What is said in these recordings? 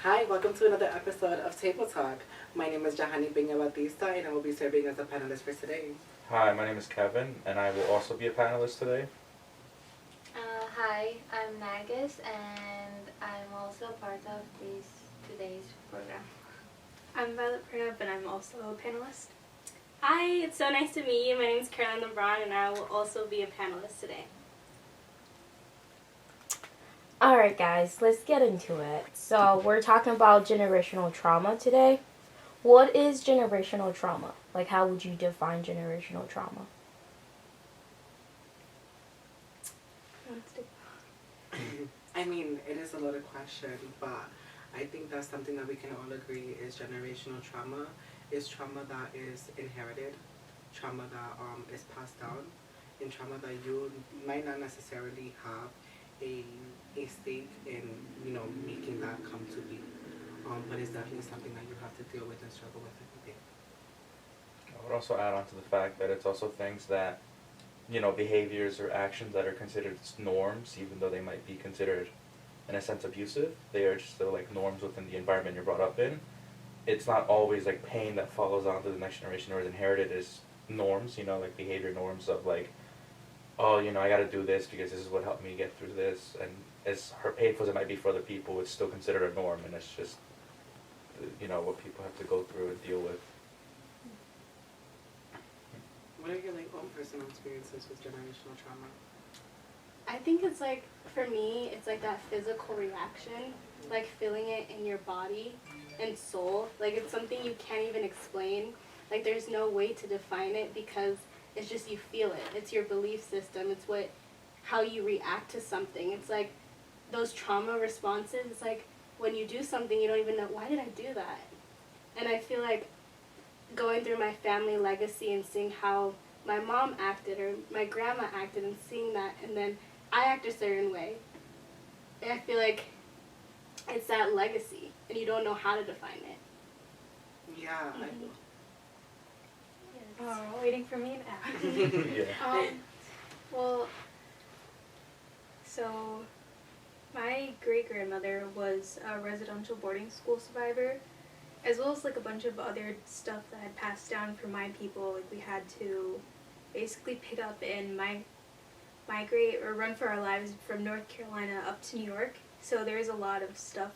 Hi, welcome to another episode of Table Talk. My name is Jahani Binya Batista, and I will be serving as a panelist for today. Hi, my name is Kevin, and I will also be a panelist today. Hi, I'm Nargis, and I'm also part of today's program. I'm Violet Pranav, and I'm also a panelist. Hi, it's so nice to meet you. My name is Caroline LeBron, and I will also be a panelist today. Alright guys, let's get into it. So we're talking about generational trauma today. What is generational trauma? Like, how would you define generational trauma? I mean, it is a loaded question, but I think that's something that we can all agree is generational trauma. Is trauma that is inherited, trauma that is passed down, and trauma that you might not necessarily have a stake in, making that come to be. But it's definitely something that you have to deal with and struggle with every day. I would also add on to the fact that it's also things that, behaviors or actions that are considered norms, even though they might be considered, in a sense, abusive. They are just still like norms within the environment you're brought up in. It's not always like pain that follows on to the next generation or is inherited as norms, like behavior norms of like, oh, I got to do this because this is what helped me get through this. And as painful as it might be for other people, it's still considered a norm, and it's just, what people have to go through and deal with. What are your own personal experiences with generational trauma? I think it's for me, it's that physical reaction, feeling it in your body and soul. It's something you can't even explain. There's no way to define it because it's just you feel it. It's your belief system. It's how you react to something. It's those trauma responses. It's when you do something, you don't even know, why did I do that? And I feel going through my family legacy and seeing how my mom acted or my grandma acted and seeing that, and then I act a certain way. And I feel it's that legacy, and you don't know how to define it. Yeah. Mm-hmm. Oh, waiting for me to ask. Yeah. Well, so my great-grandmother was a residential boarding school survivor, as well as a bunch of other stuff that had passed down from my people. We had to basically pick up and migrate or run for our lives from North Carolina up to New York. So there's a lot of stuff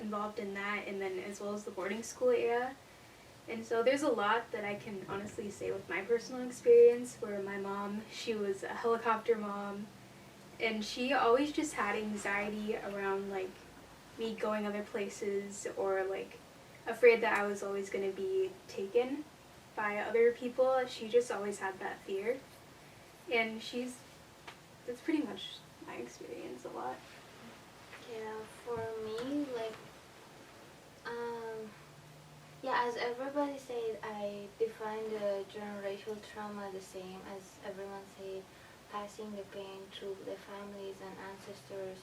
involved in that, and then as well as the boarding school era. And so there's a lot that I can honestly say with my personal experience, where my mom, she was a helicopter mom, and she always just had anxiety around me going other places, or afraid that I was always going to be taken by other people. She just always had that fear. And that's pretty much my experience a lot. Yeah, for me, as everybody said, I define the generational trauma the same as everyone said, passing the pain through the families and ancestors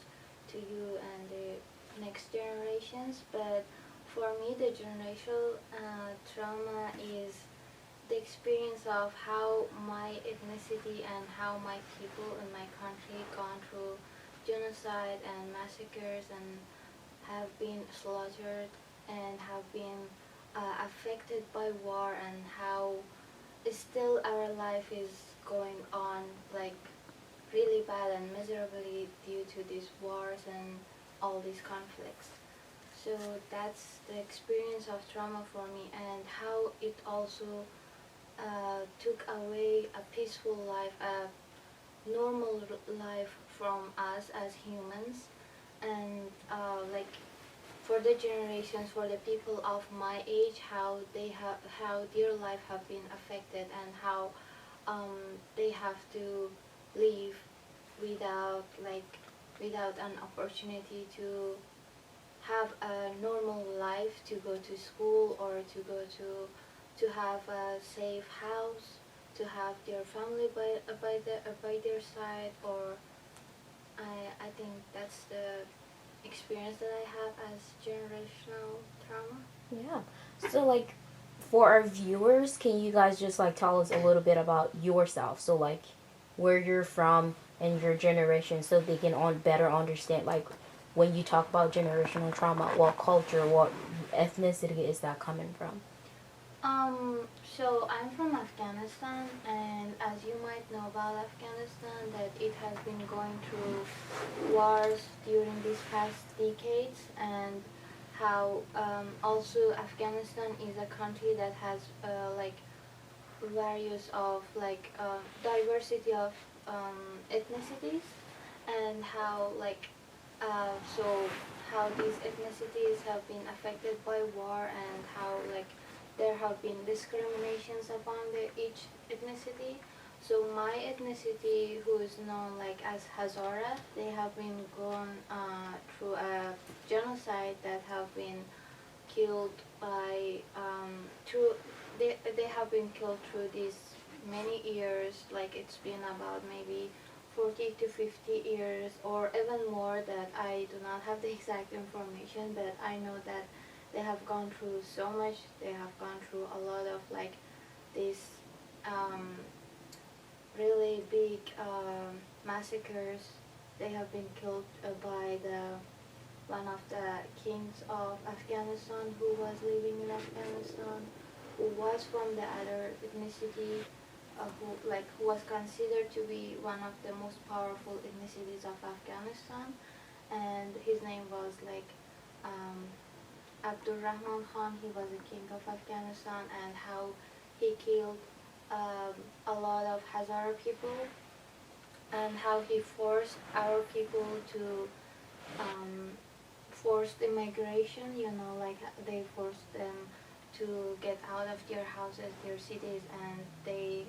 to you and the next generations. But for me, the generational trauma is the experience of how my ethnicity and how my people in my country gone through genocide and massacres and have been slaughtered and have been affected by war, and how still our life is going on really bad and miserably due to these wars and all these conflicts. So that's the experience of trauma for me, and how it also took away a peaceful life, a normal life from us as humans, and for the generations, for the people of my age, how their life have been affected, and how they have to live without an opportunity to have a normal life, to go to school, or to have a safe house, to have their family by their side. Or I think that's the experience that I have as generational trauma. Yeah. So for our viewers, can you guys just tell us a little bit about yourself? So where you're from and your generation, so they can better understand when you talk about generational trauma? What culture, what ethnicity is that coming from? So I'm from Afghanistan, and as you might know about Afghanistan, that it has been going through wars during these past decades, and how also Afghanistan is a country that has like various of like diversity of ethnicities, and how like so how these ethnicities have been affected by war, and how like there have been discriminations upon each ethnicity. So my ethnicity, who is known like as Hazara, they have been gone through a genocide that have been killed by through they have been killed through these many years. Like it's been about maybe 40 to 50 years or even more, that I do not have the exact information, but I know that they have gone through so much. They have gone through a lot of like these really big massacres. They have been killed by the one of the kings of Afghanistan, who was living in Afghanistan, who was from the other ethnicity, who was considered to be one of the most powerful ethnicities of Afghanistan, and his name was like Abdul Rahman Khan. He was the king of Afghanistan, and how he killed a lot of Hazara people, and how he forced our people to forced immigration. Like they forced them to get out of their houses, their cities, and they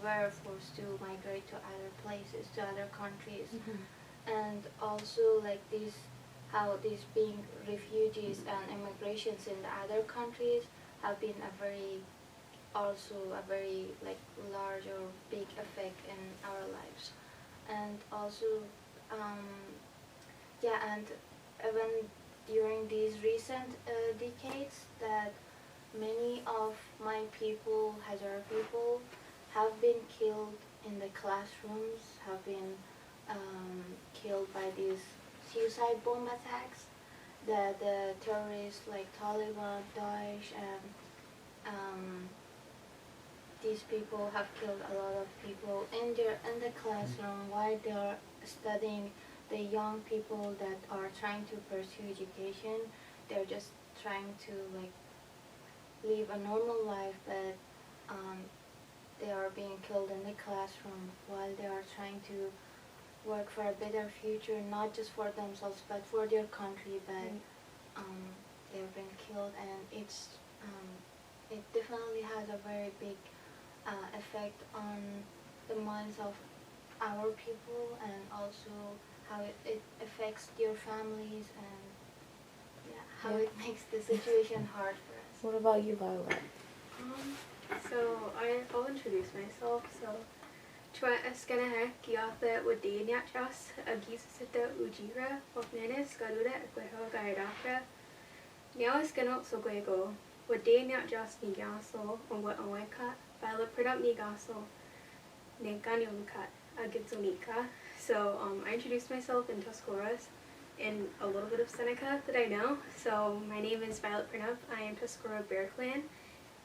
were forced to migrate to other places, to other countries. And also like this, how these being refugees and immigrations in the other countries have been a very like large or big effect in our lives. And also and even during these recent decades, that many of my people, Hazara people, have been killed in the classrooms, have been killed by these suicide bomb attacks that the terrorists like Taliban, Daesh, and these people have killed a lot of people in the classroom while they are studying. The young people that are trying to pursue education, they're just trying to like live a normal life, but they are being killed in the classroom while they are trying to work for a better future, not just for themselves but for their country. But they've been killed, and it definitely has a very big effect on the minds of our people, and also how it affects their families, and how it makes the situation hard for us. What about you, Violet? So I'll introduce myself. So Chua Eskanaha Giatha Wadania Jas Agisita Ujira Hofnanis Garuda Equeho Gaidaka Now Escano Soguego Wadania Jas Nigaso on what Onweka Violet Product Nigaso Neganyumkat Agitsunika. So I introduced myself in Tuscaroras and a little bit of Seneca that I know. So my name is Violet Pranav. I am Tuscarora Bear Clan.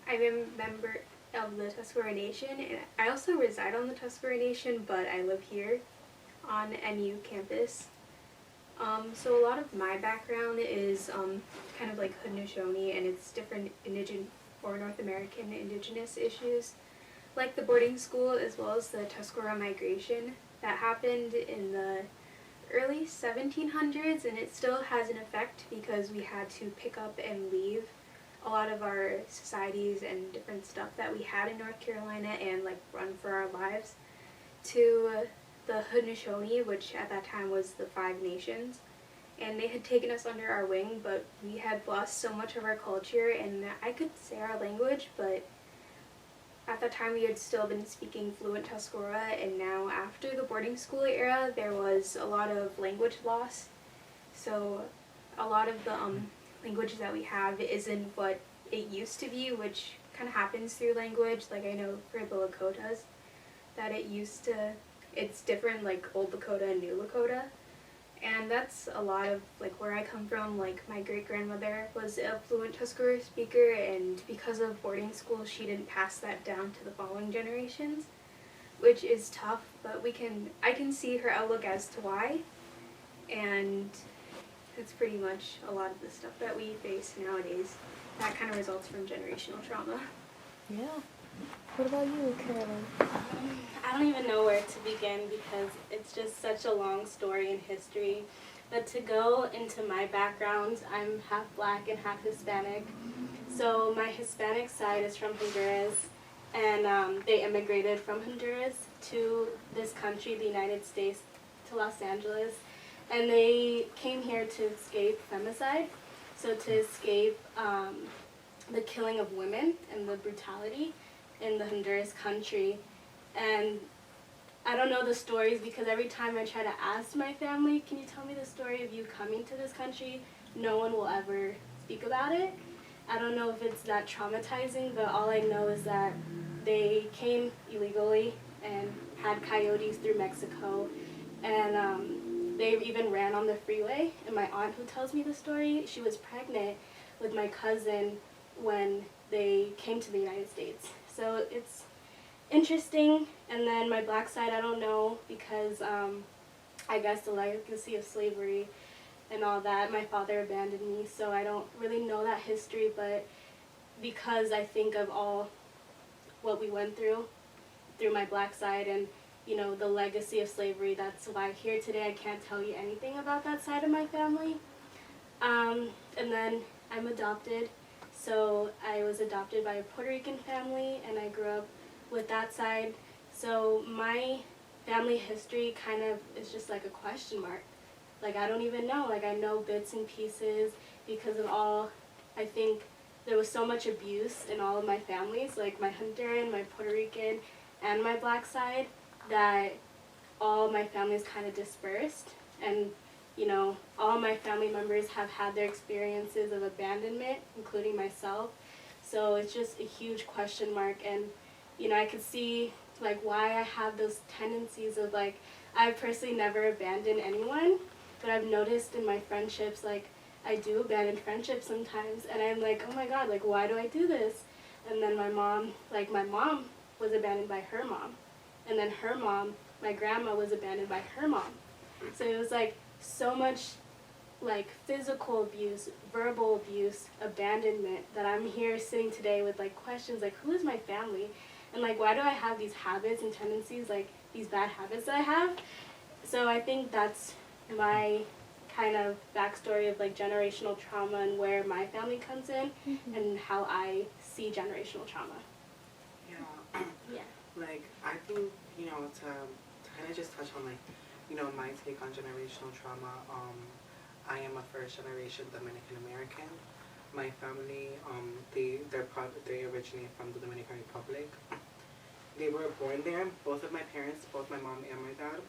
I'm a member of the Tuscarora Nation, and I also reside on the Tuscarora Nation, but I live here on NU campus. So a lot of my background is kind of like Haudenosaunee, and it's different indigenous or North American indigenous issues, like the boarding school as well as the Tuscarora migration that happened in the early 1700s, and it still has an effect because we had to pick up and leave a lot of our societies and different stuff that we had in North Carolina and like run for our lives to the Haudenosaunee, which at that time was the Five Nations, and they had taken us under our wing, but we had lost so much of our culture, and I could say our language, but at that time we had still been speaking fluent Tuscarora, and now after the boarding school era there was a lot of language loss. So a lot of the language that we have isn't what it used to be, which kind of happens through language. Like I know for the Lakotas that it's different, like Old Lakota and New Lakota, And that's a lot of like where I come from. Like my great grandmother was a fluent Tuscarora speaker, and because of boarding school, she didn't pass that down to the following generations, which is tough. But I can see her outlook as to why, and that's pretty much a lot of the stuff that we face nowadays. That kind of results from generational trauma. Yeah. What about you, Carolyn? I don't even know where to begin because it's just such a long story in history. But to go into my background, I'm half black and half Hispanic. So my Hispanic side is from Honduras, and they immigrated from Honduras to this country, the United States, to Los Angeles. And they came here to escape femicide, so to escape the killing of women and the brutality in the Honduras country. And I don't know the stories because every time I try to ask my family, can you tell me the story of you coming to this country, no one will ever speak about it. I don't know if it's that traumatizing, but all I know is that they came illegally and had coyotes through Mexico, and they even ran on the freeway. And my aunt, who tells me the story, she was pregnant with my cousin when they came to the United States. So it's interesting. And then my black side, I don't know, because I guess the legacy of slavery and all that, my father abandoned me, so I don't really know that history, but because I think of all what we went through my black side and, you know, the legacy of slavery, that's why here today I can't tell you anything about that side of my family. And then I'm adopted, so I was adopted by a Puerto Rican family, and I grew up with that side. So my family history kind of is just like a question mark. Like, I don't even know. Like, I know bits and pieces because of all, I think there was so much abuse in all of my families, like my Honduran, my Puerto Rican, and my black side, that all my families kind of dispersed. And, you know, all my family members have had their experiences of abandonment, including myself. So it's just a huge question mark. And, you know, I could see, like, why I have those tendencies of, like, I've personally never abandoned anyone, but I've noticed in my friendships, like, I do abandon friendships sometimes, and I'm like, oh my god, like, why do I do this? And then my mom was abandoned by her mom, and then her mom, my grandma, was abandoned by her mom. So it was, like, so much, like, physical abuse, verbal abuse, abandonment, that I'm here sitting today with, like, questions, like, who is my family? And, like, why do I have these habits and tendencies, like, these bad habits that I have? So I think that's my kind of backstory of, like, generational trauma and where my family comes in and how I see generational trauma. Yeah. Yeah. Like, I think, you know, to kind of just touch on, like, you know, my take on generational trauma, I am a first generation Dominican American. My family, they originate from the Dominican Republic. They were born there, both of my parents, both my mom and my dad.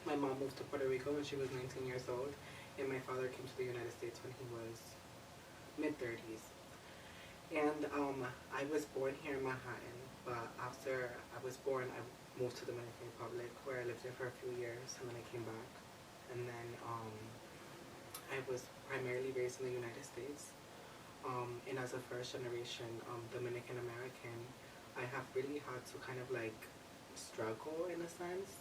My mom moved to Puerto Rico when she was 19 years old, and my father came to the United States when he was mid-30s. And I was born here in Manhattan, but after I was born, I moved to the Dominican Republic, where I lived there for a few years, and then I came back. And then I was primarily raised in the United States. And as a first generation Dominican American, I have really had to kind of, like, struggle in a sense.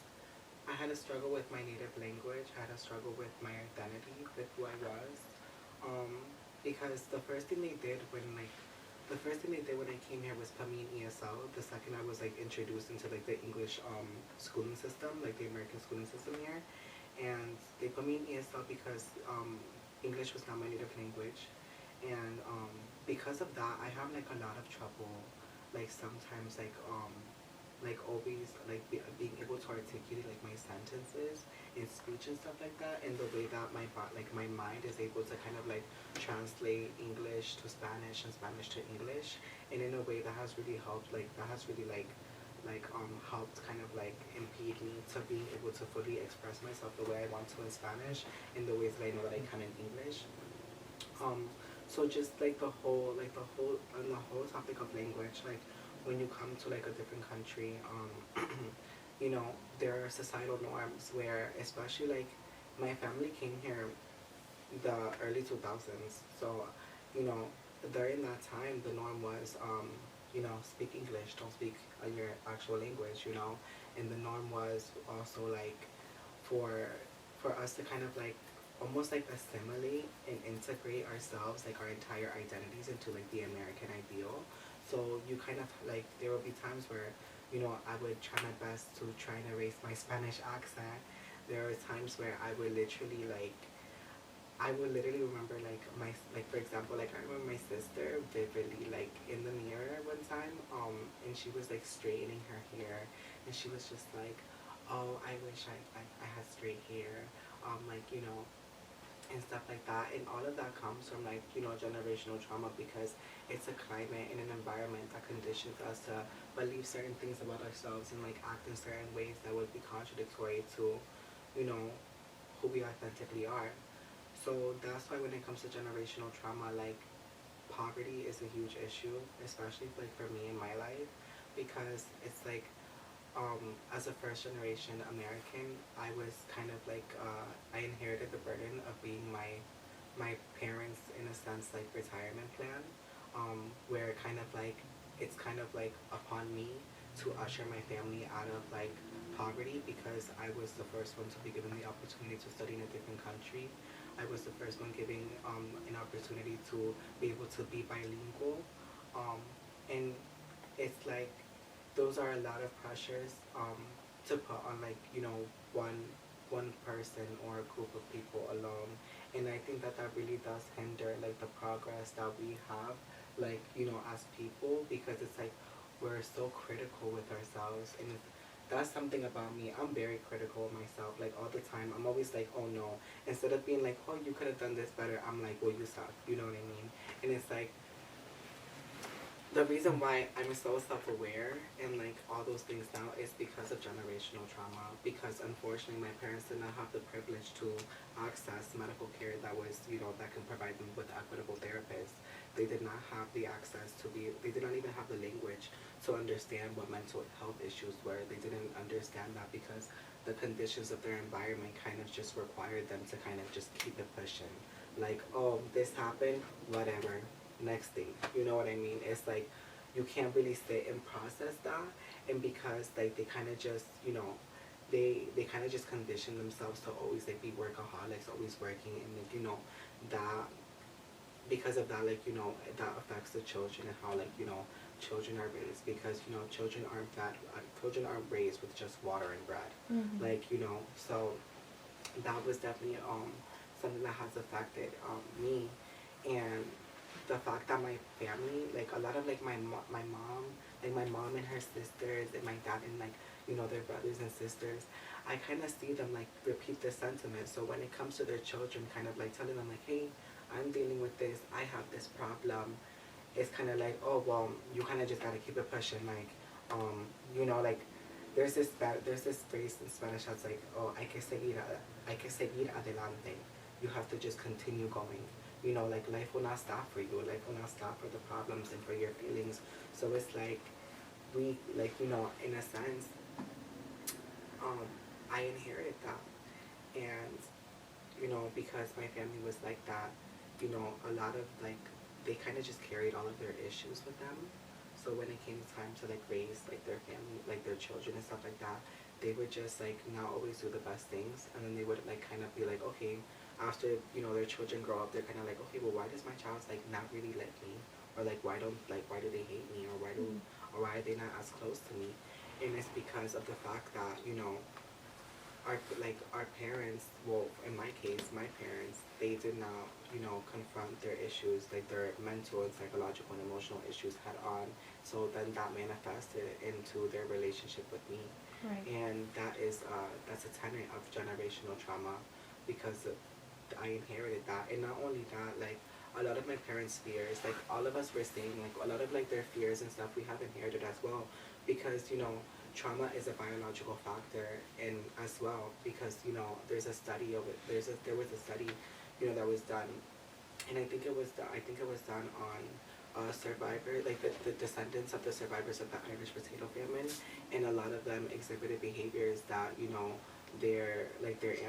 I had a struggle with my native language. I had a struggle with my identity, with who I was, because the first thing they did when I came here was put me in ESL. The second I was, like, introduced into, like, the English schooling system, like the American schooling system here, and they put me in ESL because English was not my native language, and because of that, I have, like, a lot of trouble, like, sometimes, like always, like, being able to articulate, like, my sentences in speech and stuff like that, and the way that my mind is able to kind of, like, translate English to Spanish and Spanish to English, and in a way that has really helped, helped kind of, like, impede me to being able to fully express myself the way I want to in Spanish, in the ways that I know that I can in English. So just, like, the whole topic of language, like, when you come to, like, a different country, you know, there are societal norms where, especially, like, my family came here the early 2000s. So, you know, during that time, the norm was, speak English, don't speak your actual language, and the norm was also like for for us to kind of like almost like assimilate and integrate ourselves, like our entire identities into like the American ideal. So you kind of like there will be times where, I would try my best to try and erase my Spanish accent. There are times where I would literally remember like for example, like I remember my sister vividly like in the mirror one time, and she was like straightening her hair, and she was just like, oh, I wish I had straight hair, like and stuff like that. And all of that comes from like generational trauma, because it's a climate and an environment that conditions us to believe certain things about ourselves and like act in certain ways that would be contradictory to you know who we authentically are. So that's why when it comes to generational trauma, like poverty is a huge issue, especially like for me in my life, because it's like as a first generation American, I was kind of like I inherited the burden of being my parents in a sense like retirement plan, where it's kind of like upon me to usher my family out of like poverty, because I was the first one to be given the opportunity to study in a different country. I was the first one giving an opportunity to be able to be bilingual, and it's like those are a lot of pressures to put on like one person or a group of people alone. And I think that that really does hinder like the progress that we have, like as people, because it's like we're so critical with ourselves. And that's something about me. I'm very critical of myself, like all the time. I'm always like, oh no, instead of being like, oh, you could have done this better, I'm like, well, you suck, you know what I mean? And it's like the reason why I'm so self-aware and like all those things now is because of generational trauma. Because unfortunately, my parents did not have the privilege to access medical care that was, that can provide them with equitable therapists. They did not have the access to be. They did not even have the language to understand what mental health issues were. They didn't understand that because the conditions of their environment kind of just required them to kind of just keep it pushing. Like, oh, this happened, whatever, next thing. You know what I mean? It's like you can't really sit and process that. And because like they kind of just they kind of just condition themselves to always like be workaholics, always working, and like that because of that, like that affects the children and how like children are raised, because children aren't raised with just water and bread. Mm-hmm. Like so that was definitely something that has affected me. And the fact that my family, like a lot of like my mom and her sisters and my dad and like their brothers and sisters, I kind of see them like repeat this sentiment. So when it comes to their children, kind of like telling them like, hey, I'm dealing with this, I have this problem, it's kind of like, oh well, you kind of just gotta keep it pushing, like like there's this phrase in Spanish that's like, oh, hay que seguir adelante. You have to just continue going. Like life will not stop for you. Life will not stop for the problems and for your feelings. So it's like we, like, in a sense, I inherited that. And, because my family was like that, a lot of like, they kind of just carried all of their issues with them. So when it came time to like raise like their family, like their children and stuff like that, they would just like not always do the best things. And then they would like kind of be like, okay, after their children grow up, they're kind of like, okay, well, why does my child like not really like me, or like why do they hate me, or why are they not as close to me? And it's because of the fact that our parents, well, in my case, my parents, they did not confront their issues, like their mental and psychological and emotional issues head on. So then that manifested into their relationship with me. Right. And that's a tenet of generational trauma, because I inherited that. And not only that, like a lot of my parents' fears, like all of us were saying, like a lot of like their fears and stuff we have inherited as well, because trauma is a biological factor, and as well because there's a study of it. There was a study that was done, and I think it was done on survivor, like the descendants of the survivors of the Irish potato famine, and a lot of them exhibited behaviors that their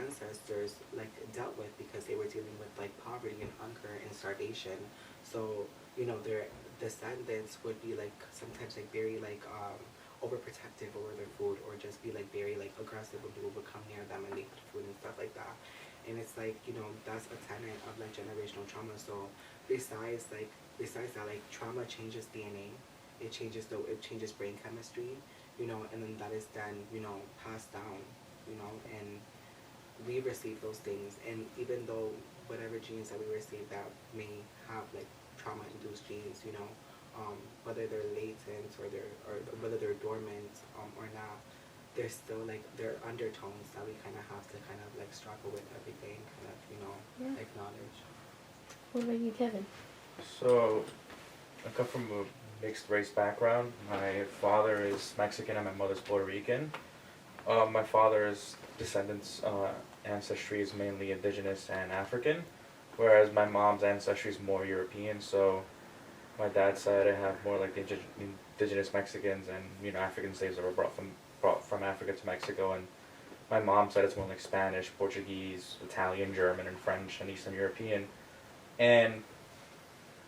ancestors like dealt with, because they were dealing with like poverty and hunger and starvation. So their descendants would be like sometimes like very like overprotective over their food, or just be like very like aggressive when people would come near them and they put food and stuff like that. And it's like that's a tenet of like generational trauma. So besides that, like trauma changes DNA, it changes brain chemistry, and then that is then passed down, and we receive those things. And even though whatever genes that we receive that may have like trauma induced genes, whether they're latent or whether they're dormant or not, there's still like there are undertones that we kind of have to kind of like struggle with everything, kind of Yeah. acknowledge. What about you, Kevin? So, I come from a mixed race background. My father is Mexican and my mother's Puerto Rican. My father's ancestry is mainly indigenous and African, whereas my mom's ancestry is more European. So, my dad's side, I have more like the indigenous Mexicans and African slaves that were brought from Africa to Mexico, and my mom's side is more like Spanish, Portuguese, Italian, German, and French, and Eastern European. And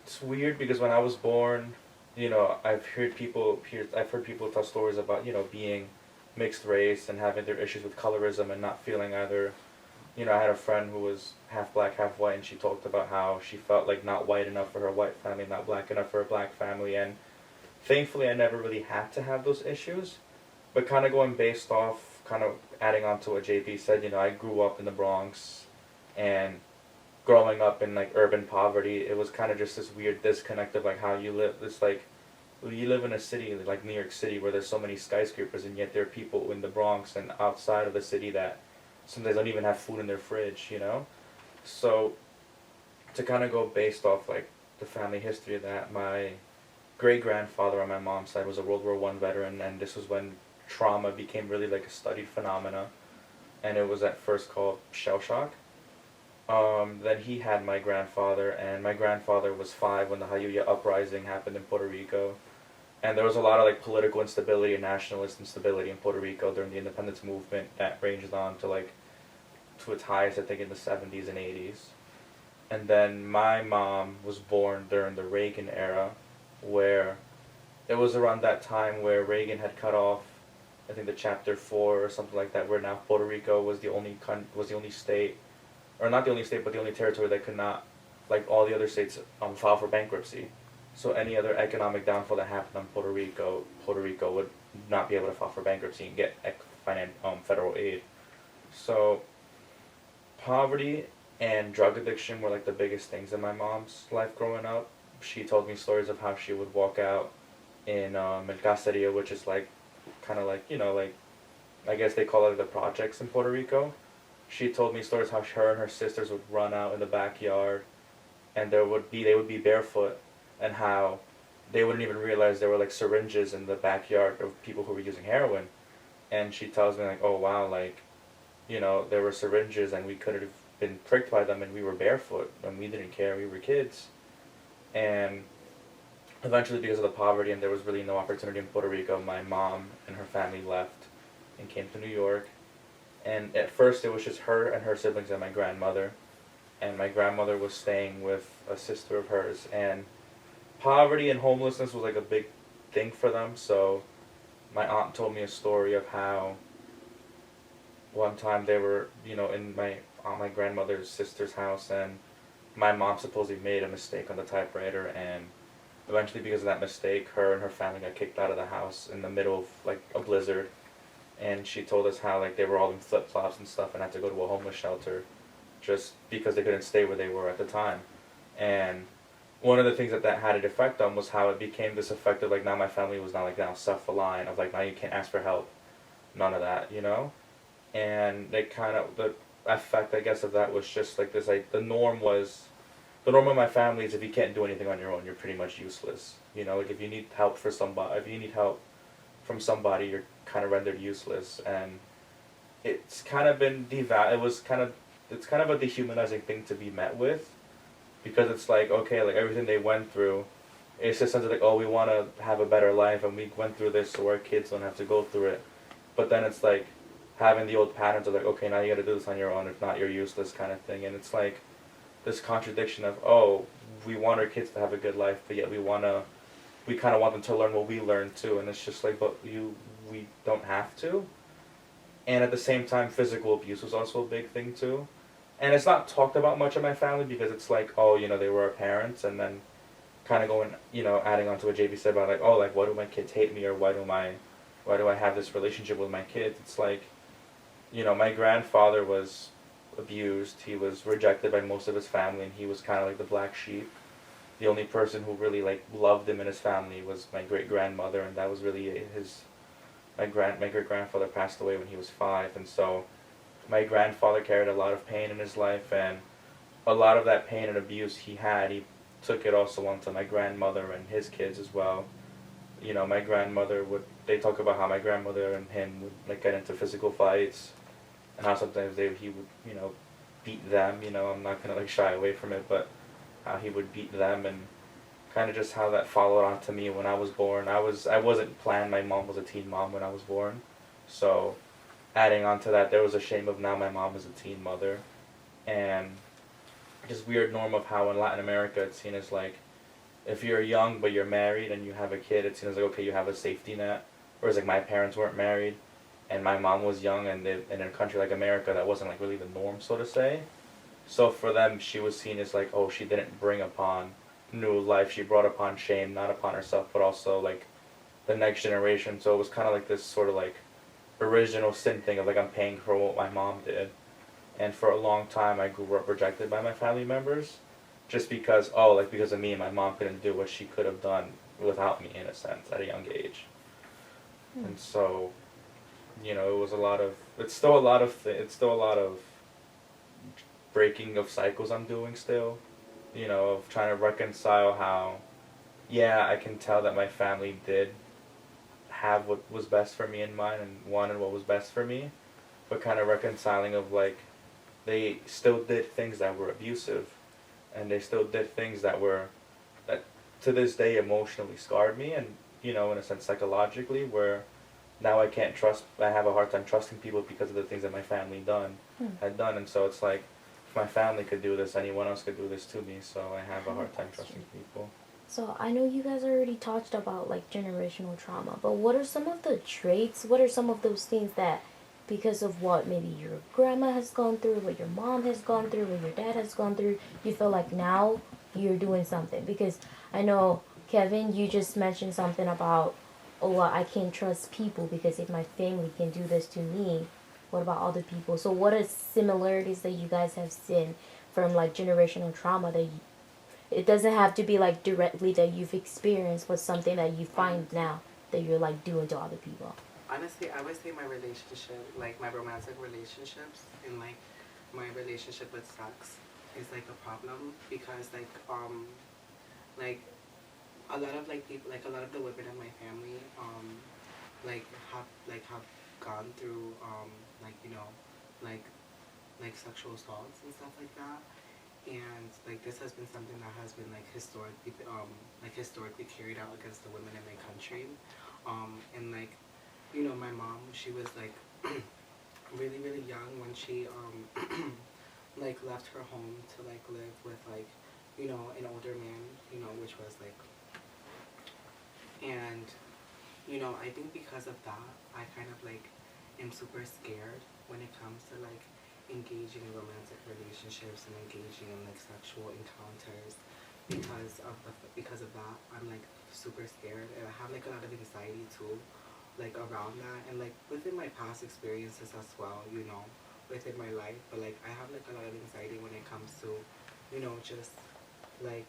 it's weird because when I was born, I've heard people tell stories about being mixed race and having their issues with colorism and not feeling either. I had a friend who was half black, half white, and she talked about how she felt like not white enough for her white family, not black enough for her black family, and thankfully I never really had to have those issues. But kind of going based off, kind of adding on to what JP said, I grew up in the Bronx, and growing up in like urban poverty, it was kind of just this weird disconnect of like how you live. It's like you live in a city like New York City where there's so many skyscrapers, and yet there are people in the Bronx and outside of the city that sometimes don't even have food in their fridge. So to kind of go based off like the family history of that, my great grandfather on my mom's side was a World War I veteran, and this was when trauma became really like a studied phenomena, and it was at first called shell shock. Then he had my grandfather, and my grandfather was 5 when the Hayuya uprising happened in Puerto Rico. And there was a lot of like political instability and nationalist instability in Puerto Rico during the independence movement that ranged on to its highest, I think, in the 70s and 80s. And then my mom was born during the Reagan era, where it was around that time where Reagan had cut off, I think, the Chapter 4 or something like that, where now Puerto Rico was the only state, or not the only state, but the only territory that could not, like all the other states, file for bankruptcy. So any other economic downfall that happened on Puerto Rico would not be able to file for bankruptcy and get federal aid. So poverty and drug addiction were like the biggest things in my mom's life growing up. She told me stories of how she would walk out in El Caserio, which is like kind of like like I guess they call it the projects in Puerto Rico. She told me stories how her and her sisters would run out in the backyard, and they would be barefoot, and how they wouldn't even realize there were like syringes in the backyard of people who were using heroin. And she tells me like, oh wow, like there were syringes and we could have been pricked by them, and we were barefoot and we didn't care, we were kids. And eventually, because of the poverty and there was really no opportunity in Puerto Rico, my mom and her family left and came to New York. And at first it was just her and her siblings and my grandmother. And my grandmother was staying with a sister of hers. And poverty and homelessness was like a big thing for them. So my aunt told me a story of how one time they were, in my grandmother's sister's house, and my mom supposedly made a mistake on the typewriter, and eventually because of that mistake, her and her family got kicked out of the house in the middle of like a blizzard. And she told us how like they were all in flip-flops and stuff and had to go to a homeless shelter just because they couldn't stay where they were at the time. And one of the things that had an effect on was how it became this effect of like now my family was now self-reliant, of like now you can't ask for help, none of that, and they kind of, the effect I guess of that was just like this, like the norm of my family is if you can't do anything on your own, you're pretty much useless. Like if you need help from somebody, you're kind of rendered useless. And it's kind of been it's kind of a dehumanizing thing to be met with, because it's like, okay, like everything they went through, it's just something like, oh, we want to have a better life and we went through this so our kids don't have to go through it. But then it's like, having the old patterns of like, okay, now you got to do this on your own. If not, you're useless, kind of thing. And it's like this contradiction of, oh, we want our kids to have a good life, but yet we kind of want them to learn what we learned too. And it's just like, but we don't have to. And at the same time, physical abuse was also a big thing too. And it's not talked about much in my family because it's like, oh, they were our parents, and then kind of going, adding on to what JB said about like, oh, like, why do my kids hate me, or why do I have this relationship with my kids? It's like, my grandfather was abused. He was rejected by most of his family, and he was kind of like the black sheep. The only person who really like loved him in his family was my great grandmother, and that was really my great grandfather passed away when he was 5, and so my grandfather carried a lot of pain in his life, and a lot of that pain and abuse he took it also onto my grandmother and his kids as well. My grandmother they talk about how my grandmother and him would like get into physical fights, and how sometimes he would, beat them. I'm not gonna like shy away from it, but how he would beat them, and kind of just how that followed on to me when I was born. I wasn't planned. My mom was a teen mom when I was born, so adding on to that, there was a shame of now my mom is a teen mother, and just weird norm of how in Latin America it's seen as like, if you're young but you're married and you have a kid, it's seen as like, okay, you have a safety net. Whereas like my parents weren't married, and my mom was young, and in a country like America that wasn't like really the norm, so to say. So for them, she was seen as like, oh, she didn't bring upon new life. She brought upon shame, not upon herself, but also like the next generation. So it was kind of like this sort of like original sin thing of like, I'm paying for what my mom did. And for a long time, I grew up rejected by my family members, just because because of me, my mom couldn't do what she could have done without me, in a sense, at a young age. And so, it was it's still a lot of breaking of cycles I'm doing still, of trying to reconcile how, yeah, I can tell that my family did have what was best for me in mind and wanted what was best for me, but kind of reconciling of like, they still did things that were abusive, and they still did things that to this day emotionally scarred me, and in a sense psychologically, where now I have a hard time trusting people because of the things that my family had done. And so it's like, if my family could do this, anyone else could do this to me, so I have a hard time trusting people. So I know you guys already talked about like generational trauma, but what are some of the traits, what are some of those things that because of what maybe your grandma has gone through, what your mom has gone through, what your dad has gone through, you feel like now you're doing something? Because I know, Kevin, you just mentioned something about, oh, well, I can't trust people because if my family can do this to me, what about other people? So what are similarities that you guys have seen from like generational trauma that it doesn't have to be like directly that you've experienced, but something that you find now that you're like doing to other people? Honestly, I would say my relationship, like my romantic relationships, and like my relationship with sex is like a problem, because like a lot of like people, like a lot of the women in my family like have gone through like like sexual assaults and stuff like that. And like this has been something that has been like historically carried out against the women in my country. And like, my mom, she was like really really young when she like left her home to like live with like an older man, which was like, and I think because of that, I kind of like am super scared when it comes to like engaging in romantic relationships and engaging in like sexual encounters, because of that. I'm like super scared, and I have like a lot of anxiety too, like around that, and like within my past experiences as well, within my life. But like I have like a lot of anxiety when it comes to just like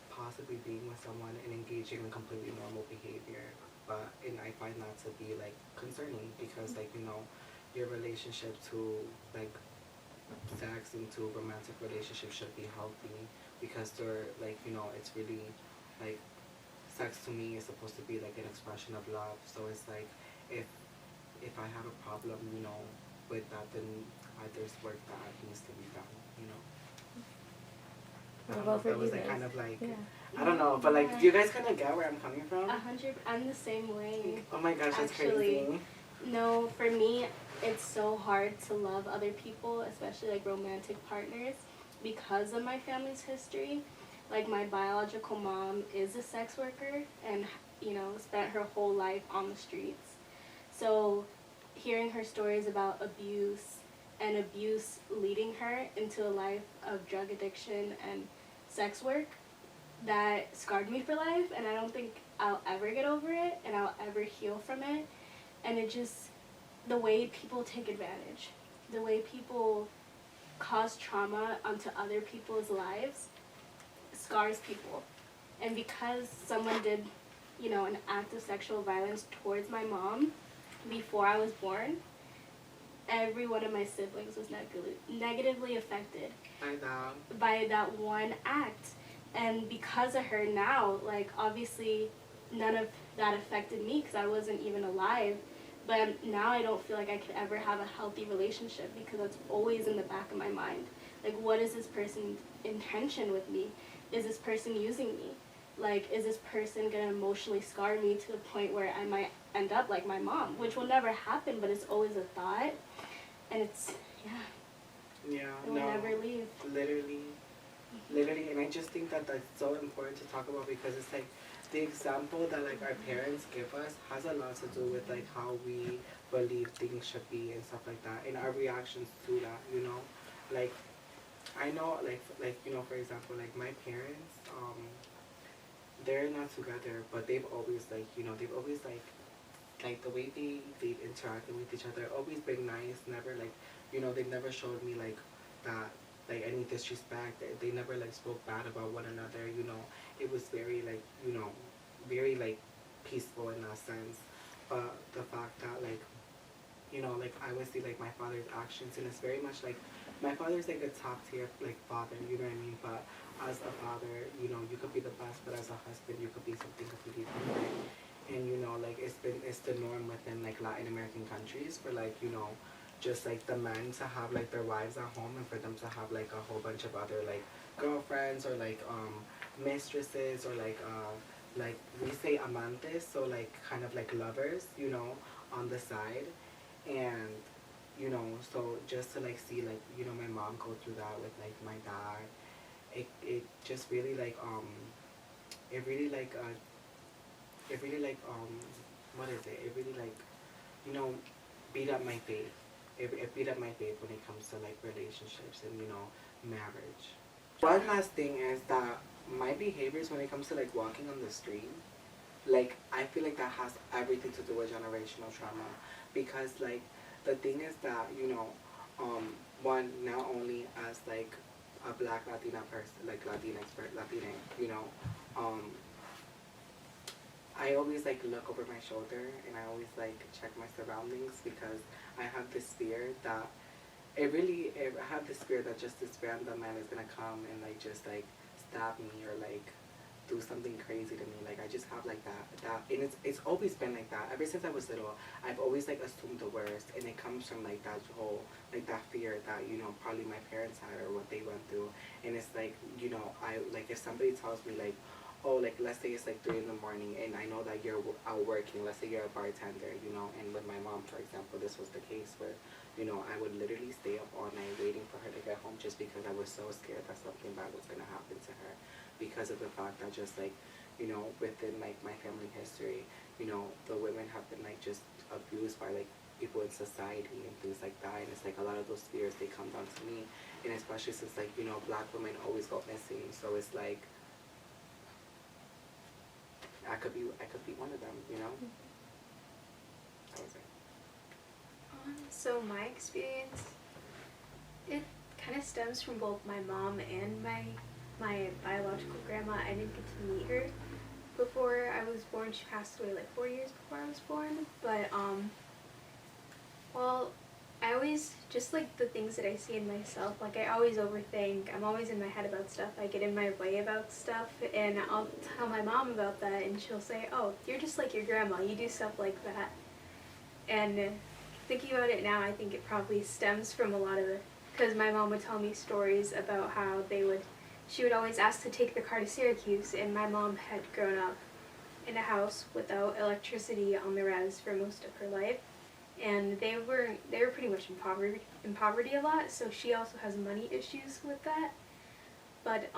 possibly being with someone and engaging in completely normal behavior. And I find that to be like concerning, because like your relationship to like sex and to romantic relationships should be healthy, because they're like it's really like, sex to me is supposed to be like an expression of love. So it's like, if I have a problem with that, then there's work that needs to be done. I don't know if that was like kind of like, yeah. I don't know, but like, do you guys kind of get where I'm coming from? 100. I'm the same way. Oh my gosh, that's actually. crazy. No, for me, it's so hard to love other people, especially like romantic partners, because of my family's history. Like my biological mom is a sex worker and, you know, spent her whole life on the streets. So hearing her stories about abuse and abuse leading her into a life of drug addiction and sex work, that scarred me for life, and I don't think I'll ever get over it and I'll ever heal from it. And it just, the way people take advantage, the way people cause trauma onto other people's lives scars people. And because someone did, you know, an act of sexual violence towards my mom before I was born, every one of my siblings was negatively affected by that one act. And because of her now, like, obviously none of that affected me because I wasn't even alive. But now I don't feel like I could ever have a healthy relationship because that's always in the back of my mind. Like, what is this person's intention with me? Is this person using me? Like, is this person going to emotionally scar me to the point where I might end up like my mom? Which will never happen, but it's always a thought. And it's, Yeah, it will never leave. Literally, and I just think that that's so important to talk about because it's like the example that like our parents give us has a lot to do with like how we believe things should be and stuff like that, and our reactions to that, you know. Like, I know, like you know, for example, like my parents, they're not together, but they've always like, you know, they've always like the way they've interacted with each other, always been nice, never like, you know, they've never showed me like that, like any disrespect. They never like spoke bad about one another, you know. It was very like, you know, very like peaceful in that sense. But the fact that like, you know, like I would see like my father's actions, and it's very much like my father's like a top tier like father, you know what I mean? But as a father, you know, you could be the best, but as a husband, you could be something completely different. And you know, like it's the norm within like Latin American countries for like, you know, just like the men to have like their wives at home and for them to have like a whole bunch of other like girlfriends or like mistresses or like we say amantes, so like kind of like lovers, you know, on the side. And you know, so just to like see like, you know, my mom go through that with like my dad, it just really like it really like what is it? It really like, you know, beat up my faith. It beat up my faith when it comes to like relationships and, you know, marriage. One last thing is that my behaviors when it comes to like walking on the street, like I feel like that has everything to do with generational trauma, because like the thing is that, you know, one, not only as like a black Latina person, like Latina, you know, I always like look over my shoulder and I always like check my surroundings because I have this fear that I have this fear that just this random man is gonna come and like just like stab me or like do something crazy to me. Like I just have like that, and it's always been like that ever since I was little. I've always like assumed the worst, and it comes from like that whole like that fear that, you know, probably my parents had or what they went through. And it's like, you know, I like if somebody tells me like, oh, like let's say it's like 3 in the morning and I know that you're out working, let's say you're a bartender, you know. And with my mom, for example, this was the case where, you know, I would literally stay up all night waiting for her to get home just because I was so scared that something bad was gonna happen to her, because of the fact that just like, you know, within like my family history, you know, the women have been like just abused by like people in society and things like that. And it's like a lot of those fears, they come down to me, and especially since like, you know, black women always go missing, so it's like I could be one of them, you know. That was it. So my experience, it kind of stems from both my mom and my biological grandma. I didn't get to meet her before I was born. She passed away like 4 years before I was born. But well, I always, just like the things that I see in myself, like I always overthink. I'm always in my head about stuff. I get in my way about stuff, and I'll tell my mom about that, and she'll say, "Oh, you're just like your grandma. You do stuff like that." And thinking about it now, I think it probably stems from a lot of it, because my mom would tell me stories about how she would always ask to take the car to Syracuse, and my mom had grown up in a house without electricity on the res for most of her life. and they were pretty much in poverty a lot. So she also has money issues with that. But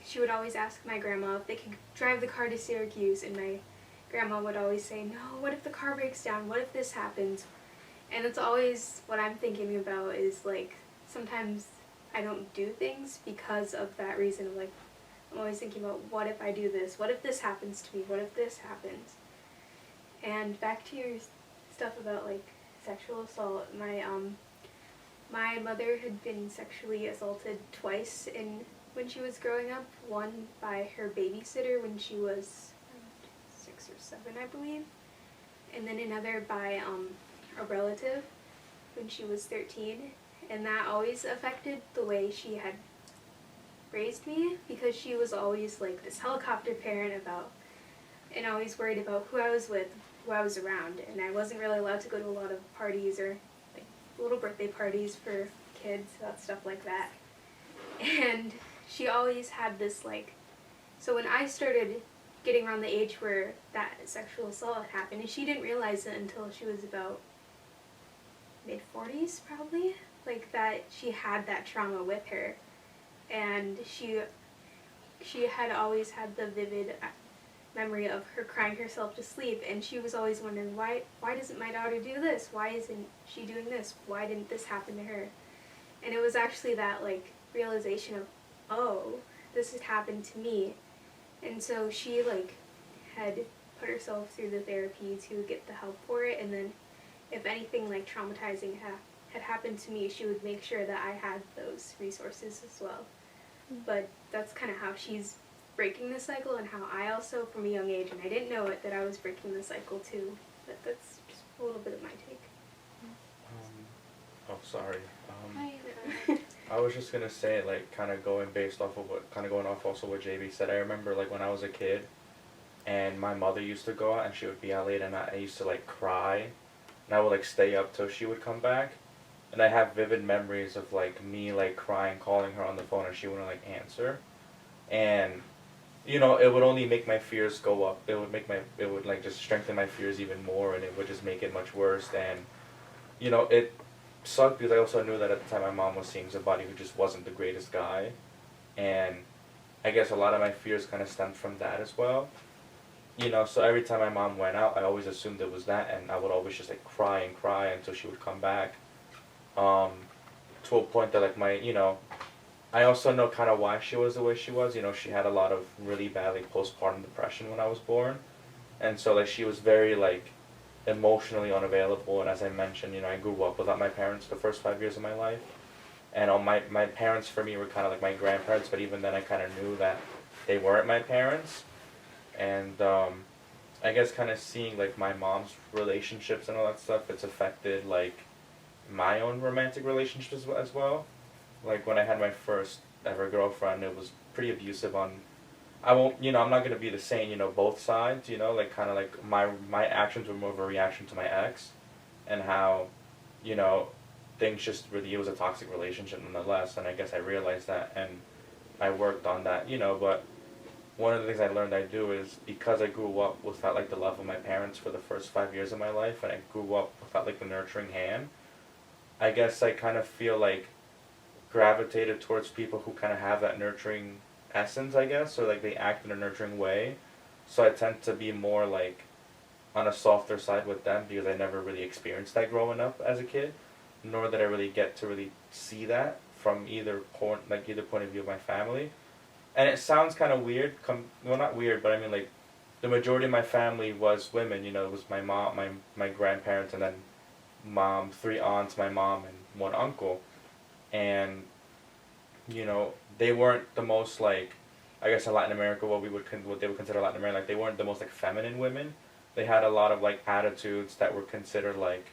she would always ask my grandma if they could drive the car to Syracuse, and my grandma would always say, "No, what if the car breaks down? What if this happens?" And it's always what I'm thinking about is like sometimes I don't do things because of that reason of like I'm always thinking about what if I do this? What if this happens to me? What if this happens? And back to your stuff about like sexual assault, my mother had been sexually assaulted twice when she was growing up. One by her babysitter when she was 6 or 7, I believe, and then another by a relative when she was 13, and that always affected the way she had raised me, because she was always like this helicopter parent and always worried about who I was with, who I was around, and I wasn't really allowed to go to a lot of parties or like little birthday parties for kids, stuff like that. And she always had this like, so when I started getting around the age where that sexual assault had happened, and she didn't realize it until she was about mid-40s probably, like that she had that trauma with her, and she had always had the vivid memory of her crying herself to sleep, and she was always wondering, why doesn't my daughter do this? Why isn't she doing this? Why didn't this happen to her? And it was actually that like realization of, oh, this had happened to me. And so she like had put herself through the therapy to get the help for it, and then if anything like traumatizing had happened to me, she would make sure that I had those resources as well. But that's kind of how she's breaking the cycle, and how I also, from a young age, and I didn't know it, that I was breaking the cycle too. But that's just a little bit of my take. Oh, sorry. Hi. I was just gonna say, like, kind of going off also what JB said. I remember, like, when I was a kid, and my mother used to go out, and she would be out late, and I used to, like, cry, and I would, like, stay up till she would come back, and I have vivid memories of, like, me, like, crying, calling her on the phone, and she wouldn't, like, answer, and, you know, it would only make my fears go up. It would, like, just strengthen my fears even more, and it would just make it much worse, and, you know, it sucked because I also knew that at the time my mom was seeing somebody who just wasn't the greatest guy, and I guess a lot of my fears kind of stemmed from that as well. You know, so every time my mom went out, I always assumed it was that, and I would always just like cry and cry until she would come back. To a point that like I also know kind of why she was the way she was. You know, she had a lot of really bad like postpartum depression when I was born, and so like she was very like emotionally unavailable. And as I mentioned, you know, I grew up without my parents the first 5 years of my life, and my parents for me were kind of like my grandparents, but even then I kind of knew that they weren't my parents. And I guess kind of seeing like my mom's relationships and all that stuff, it's affected like my own romantic relationships as well. Like when I had my first ever girlfriend, it was pretty abusive on, I won't, you know, I'm not gonna be the saint, you know, both sides, you know, like kind of like my actions were more of a reaction to my ex, and how, you know, things just really, it was a toxic relationship nonetheless, and I guess I realized that, and I worked on that, you know. But one of the things I learned I do is, because I grew up without like the love of my parents for the first 5 years of my life, and I grew up without like the nurturing hand, I guess I kind of feel like gravitated towards people who kind of have that nurturing essence, I guess, or like they act in a nurturing way. So I tend to be more like on a softer side with them, because I never really experienced that growing up as a kid, nor did I really get to really see that from either point of view of my family. And it sounds kind of weird, well, not weird, but I mean like the majority of my family was women. You know, it was my mom, my grandparents, and then mom, 3 aunts, my mom, and 1 uncle. And you know, they weren't the most like, I guess in Latin America, what they would consider Latin America, like they weren't the most like feminine women. They had a lot of like attitudes that were considered like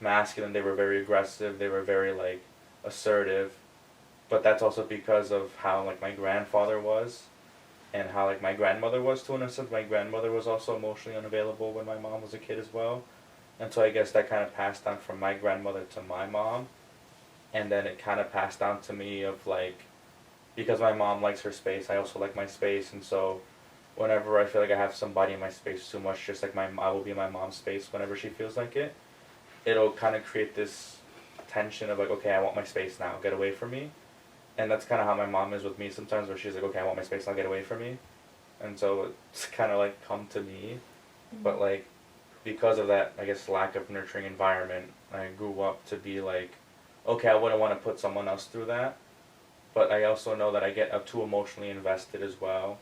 masculine. They were very aggressive. They were very like assertive. But that's also because of how like my grandfather was, and how like my grandmother was to an extent. My grandmother was also emotionally unavailable when my mom was a kid as well. And so I guess that kind of passed down from my grandmother to my mom. And then it kind of passed down to me of like, because my mom likes her space, I also like my space. And so whenever I feel like I have somebody in my space too much, just like I will be in my mom's space whenever she feels like it. it'll kind of create this tension of like, okay, I want my space now, get away from me. And that's kind of how my mom is with me sometimes, where she's like, okay, I want my space now, get away from me. And so it's kind of like come to me. But like, because of that, I guess, lack of nurturing environment, I grew up to be like, okay, I wouldn't want to put someone else through that. But I also know that I get too emotionally invested as well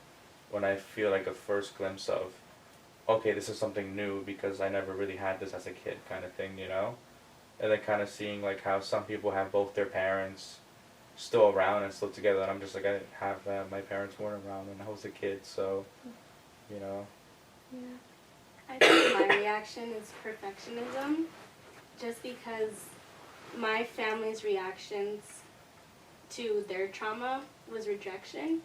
when I feel like a first glimpse of, okay, this is something new because I never really had this as a kid kind of thing, you know? And then kind of seeing like how some people have both their parents still around and still together, and I'm just like, I didn't have that. My parents weren't around when I was a kid, so, you know. Yeah. I think my reaction is perfectionism, just because my family's reactions to their trauma was rejection.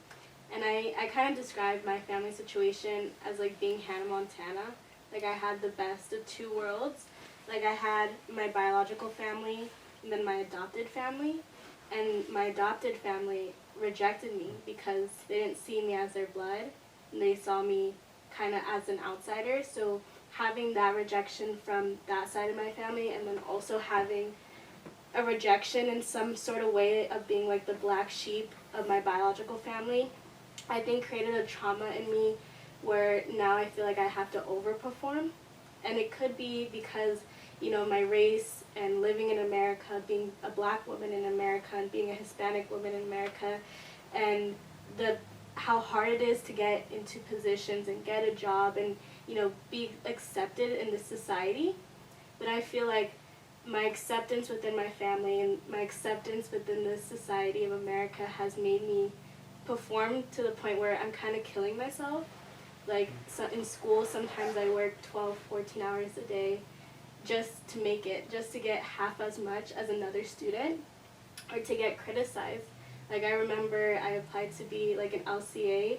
And I kind of described my family situation as like being Hannah Montana. Like I had the best of two worlds. Like I had my biological family and then my adopted family. And my adopted family rejected me because they didn't see me as their blood. And they saw me kind of as an outsider. So having that rejection from that side of my family, and then also having a rejection in some sort of way of being like the black sheep of my biological family, I think created a trauma in me where now I feel like I have to overperform. And it could be because, you know, my race and living in America, being a black woman in America and being a Hispanic woman in America, and how hard it is to get into positions and get a job and, you know, be accepted in this society. But I feel like my acceptance within my family and my acceptance within the society of America has made me perform to the point where I'm kind of killing myself. Like so in school, sometimes I work 12, 14 hours a day just to make it, just to get half as much as another student, or to get criticized. Like I remember I applied to be like an LCA,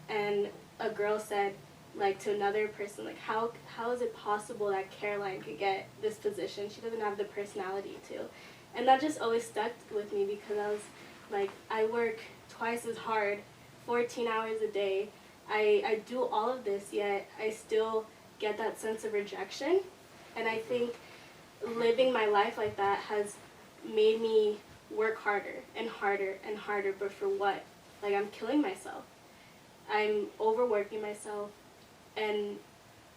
and a girl said like to another person, like how is it possible that Caroline could get this position? She doesn't have the personality to. And that just always stuck with me because I was like, I work twice as hard, 14 hours a day. I do all of this, yet I still get that sense of rejection. And I think living my life like that has made me work harder and harder and harder, but for what? Like I'm killing myself. I'm overworking myself, and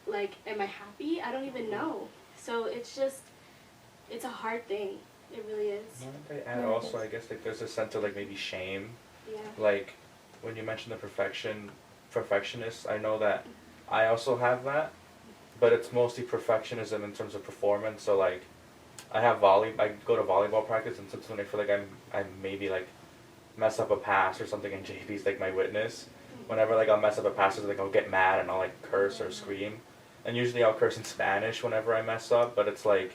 like, am I happy? I don't even know. So it's a hard thing. It really is. And also, I guess like there's a sense of like maybe shame. Yeah. Like when you mentioned the perfectionist, I know that I also have that, but it's mostly perfectionism in terms of performance. So like, I go to volleyball practice, and sometimes when I feel like I maybe like mess up a pass or something, and JP's like my witness. Whenever like I'll mess up a pass, like I'll get mad and I'll like curse or scream, and usually I'll curse in Spanish whenever I mess up. But it's like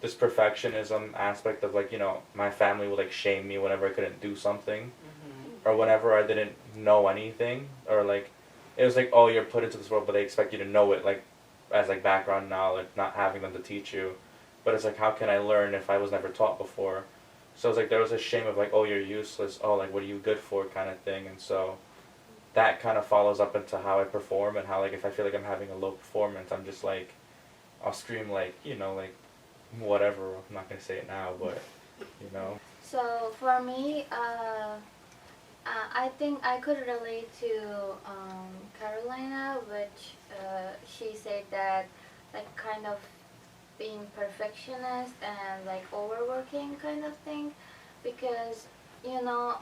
this perfectionism aspect of like, you know, my family will like shame me whenever I couldn't do something, or whenever I didn't know anything, or like it was like, oh, you're put into this world, but they expect you to know it like as like background knowledge, not having them to teach you. But it's like, how can I learn if I was never taught before? So it's like there was a shame of like, oh, you're useless. Oh, like what are you good for, kind of thing. And so that kind of follows up into how I perform, and how like if I feel like I'm having a low performance, I'm just like, I'll scream like, you know, like whatever. I'm not gonna say it now, but you know. So for me, I think I could relate to Carolina, which she said that like kind of being perfectionist and like overworking kind of thing, because you know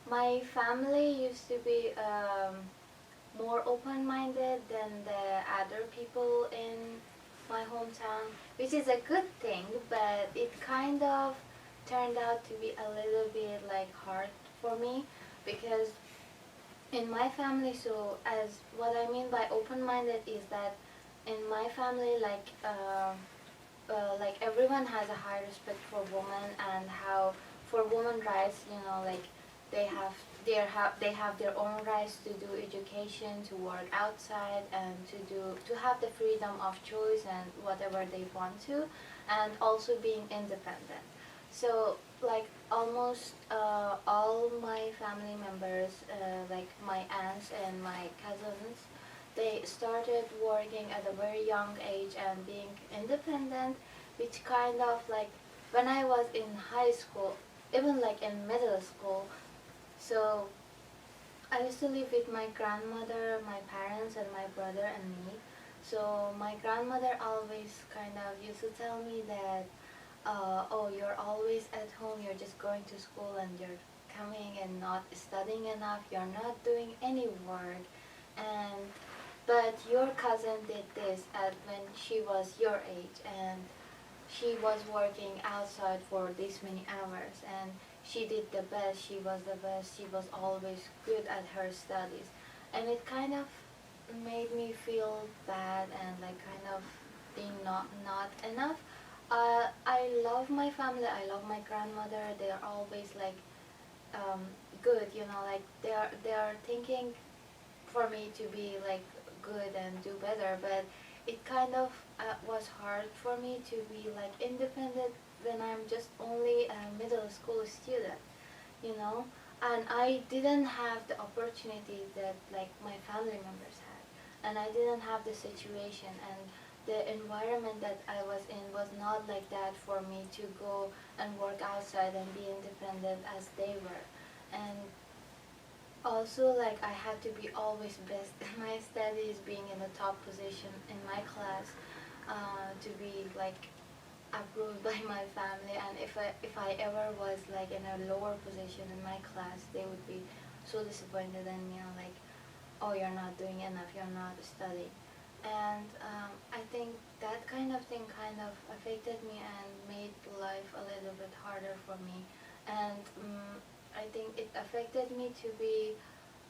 my family used to be more open-minded than the other people in my hometown, which is a good thing, but it kind of turned out to be a little bit like hard for me, because in my family, so as what I mean by open-minded is that in my family, like everyone has a high respect for women, and how for women rights, you know, like they have their own rights to do education, to work outside, and to have the freedom of choice and whatever they want to, and also being independent. So like almost all my family members, like my aunts and my cousins, they started working at a very young age and being independent, which kind of like when I was in high school, even like in middle school, so I used to live with my grandmother, my parents, and my brother and me. So my grandmother always kind of used to tell me that, oh, you're always at home, you're just going to school and you're coming and not studying enough, you're not doing any work. And but your cousin did this at when she was your age, and she was working outside for this many hours, and she did the best, she was the best, she was always good at her studies. And it kind of made me feel bad and like kind of being not enough. I love my family, I love my grandmother, they're always like um, good, you know, like they are thinking for me to be like good and do better, but it kind of was hard for me to be like independent when I'm just only a middle school student, you know, and I didn't have the opportunity that like my family members had, and I didn't have the situation and the environment that I was in was not like that for me to go and work outside and be independent as they were. And also, like I had to be always best in my studies, being in the top position in my class, to be like approved by my family. And if I ever was like in a lower position in my class, they would be so disappointed in me. And like, oh, you're not doing enough, you're not studying. And I think that kind of thing kind of affected me and made life a little bit harder for me. And I think it affected me to be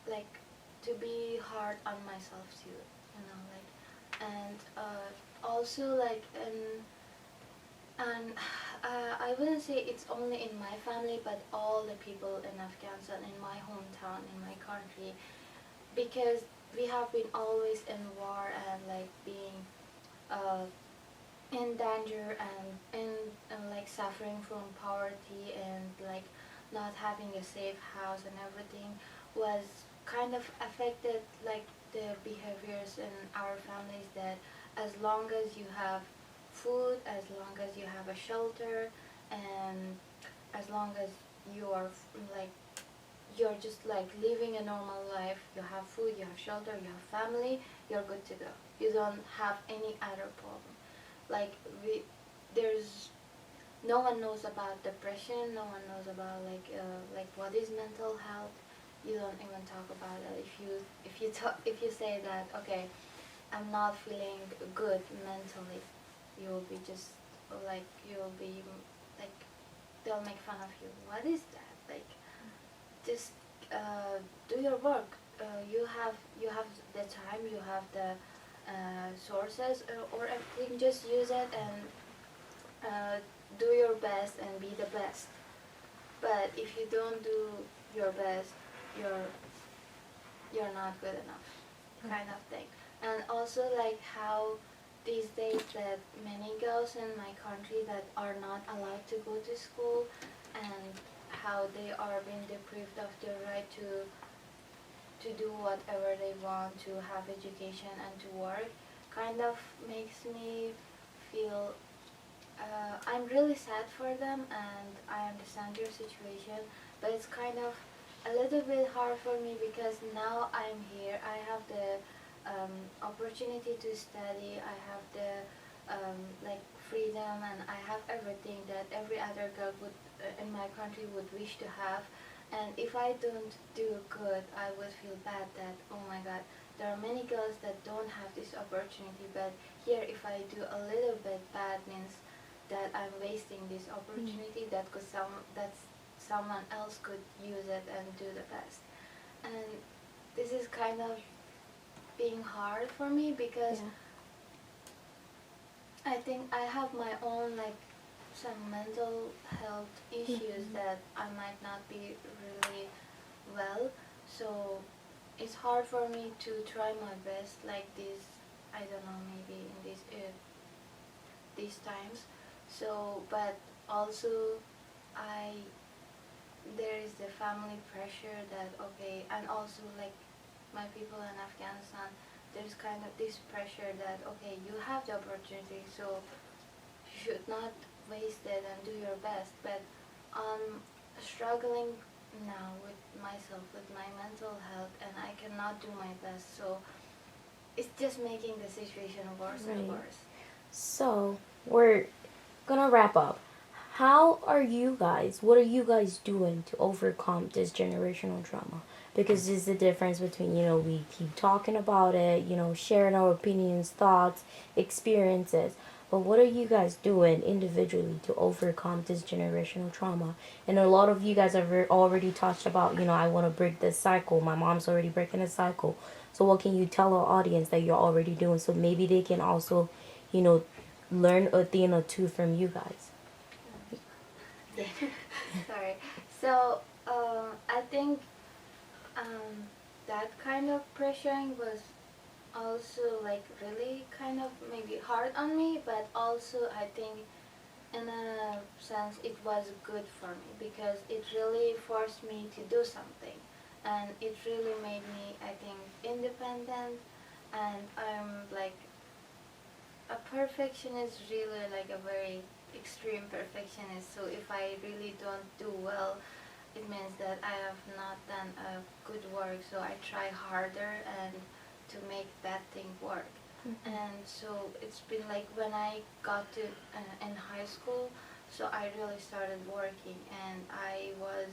like to be hard on myself too, you know, like, and also like and I wouldn't say it's only in my family, but all the people in Afghanistan, in my hometown, in my country, because we have been always in war and like being uh, in danger and like suffering from poverty and like not having a safe house and everything was kind of affected like the behaviors in our families, that as long as you have food, as long as you have a shelter, and as long as you are like you're just like living a normal life, you have food, you have shelter, you have family, you're good to go. You don't have any other problem. Like there's no one knows about depression, no one knows about like what is mental health. You don't even talk about it. If you say that, okay, I'm not feeling good mentally, you'll be just like you'll be like they'll make fun of you. What is that? Like just do your work. You have the time, you have the sources or everything. Just use it and do your best and be the best. But if you don't do your best, you're you're not good enough, kind of thing. And also like how these days that many girls in my country that are not allowed to go to school, and how they are being deprived of their right to do whatever they want, to have education and to work, kind of makes me feel I'm really sad for them, and I understand your situation, but it's kind of a little bit hard for me because now I'm here. I have the opportunity to study. I have the like freedom, and I have everything that every other girl would in my country would wish to have. And if I don't do good, I would feel bad that, oh my God, there are many girls that don't have this opportunity, but here if I do a little bit bad means that I'm wasting this opportunity that someone else could use it and do the best. And this is kind of being hard for me because Yeah. I think I have my own like some mental health issues that I might not be really well. So it's hard for me to try my best like this. I don't know, maybe in these times. So, but also I there is the family pressure that okay, and also like my people in Afghanistan, there's kind of this pressure that okay, you have the opportunity, so you should not waste it and do your best. But I'm struggling now with myself, with my mental health, and I cannot do my best. So it's just making the situation worse and Right. worse. So we're gonna wrap up. How are you guys? What are you guys doing to overcome this generational trauma? Because this is the difference between, we keep talking about it, sharing our opinions, thoughts, experiences. But what are you guys doing individually to overcome this generational trauma? And a lot of you guys have already touched about, I want to break this cycle. My mom's already breaking a cycle. So what can you tell our audience that you're already doing so maybe they can also, you know, learn a thing or two from you guys? Yeah. Sorry. So I think that kind of pressuring was also like really kind of maybe hard on me, but also I think in a sense it was good for me because it really forced me to do something, and it really made me, I think, independent. And I'm like a perfectionist, really like a very extreme perfectionist. So if I really don't do well, it means that I have not done a good work. So I try harder and to make that thing work. And so it's been like when I got to in high school, so I really started working and I was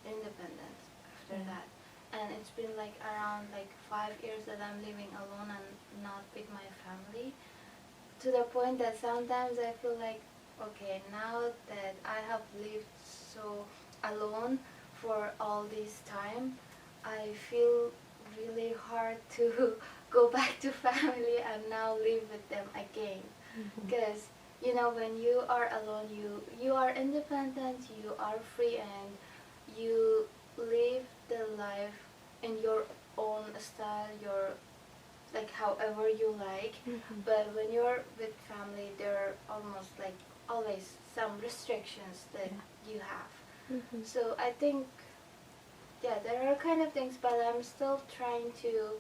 independent after that. And it's been like around like 5 years that I'm living alone and not with my family, to the point that sometimes I feel like, okay, now that I have lived so alone for all this time, I feel really hard to go back to family and now live with them again. Because when you are alone, you are independent, you are free, and you live the life in your own style, your like however you like. But when you're with family, there are almost like always some restrictions that you have. So I think, yeah, there are kind of things, but I'm still trying to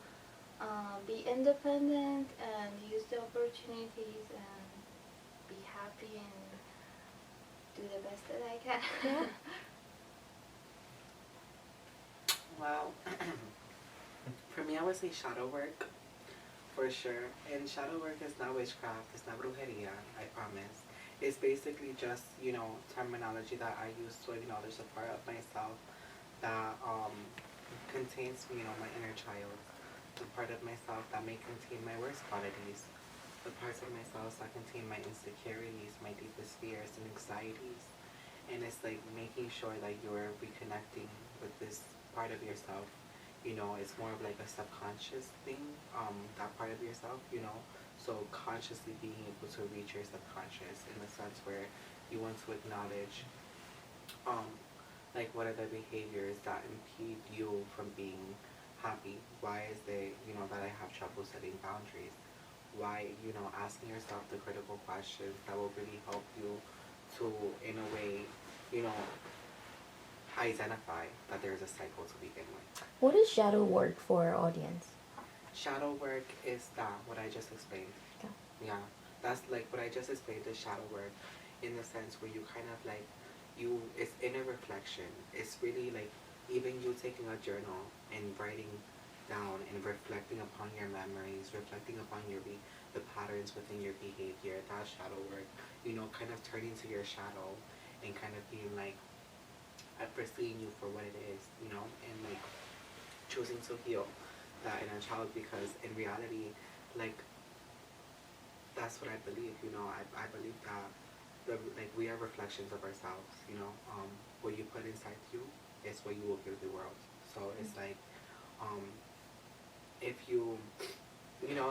be independent and use the opportunities and be happy and do the best that I can. Yeah. Well, for me, I would say shadow work, for sure. And shadow work is not witchcraft, it's not brujeria, I promise. It's basically just, terminology that I use to acknowledge the part of myself that contains, my inner child. The part of myself that may contain my worst qualities. The parts of myself that contain my insecurities, my deepest fears and anxieties. And it's like making sure that you're reconnecting with this part of yourself. It's more of like a subconscious thing, that part of yourself. So consciously being able to reach your subconscious in the sense where you want to acknowledge, um, like what are the behaviors that impede you from being happy? Why is it, that I have trouble setting boundaries? Why, asking yourself the critical questions that will really help you to, in a way, you know, identify that there's a cycle to begin with. What is shadow work for our audience? Shadow work is that, what I just explained. Okay. Yeah, that's like what I just explained is shadow work in the sense where you kind of like, it's inner reflection. It's really like even you taking a journal and writing down and reflecting upon your memories, reflecting upon the patterns within your behavior. That's shadow work. Kind of turning to your shadow and kind of being like, I'm perceiving you for what it is, and like choosing to heal that inner child, because in reality, like, that's what I believe. I believe that we are reflections of ourselves. What you put inside you is what you will give the world. So it's like, um, if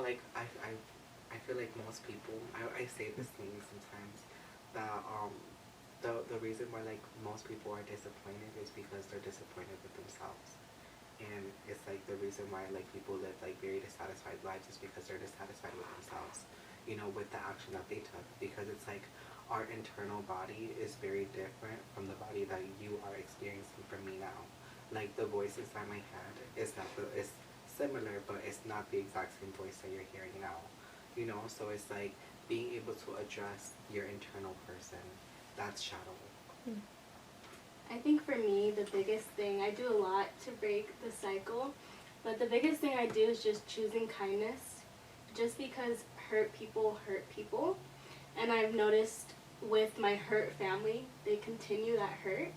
like I feel like most people, I say this thing sometimes, that the reason why like most people are disappointed is because they're disappointed with themselves. And it's like the reason why like people live like very dissatisfied lives is because they're dissatisfied with themselves, with the action that they took. Because it's like our internal body is very different from the body that you are experiencing from me now. Like the voice inside my head is not is similar, but it's not the exact same voice that you're hearing now. So it's like being able to address your internal person. That's shadow. I think for me, the biggest thing, I do a lot to break the cycle, but the biggest thing I do is just choosing kindness, just because hurt people, and I've noticed with my hurt family, they continue that hurt.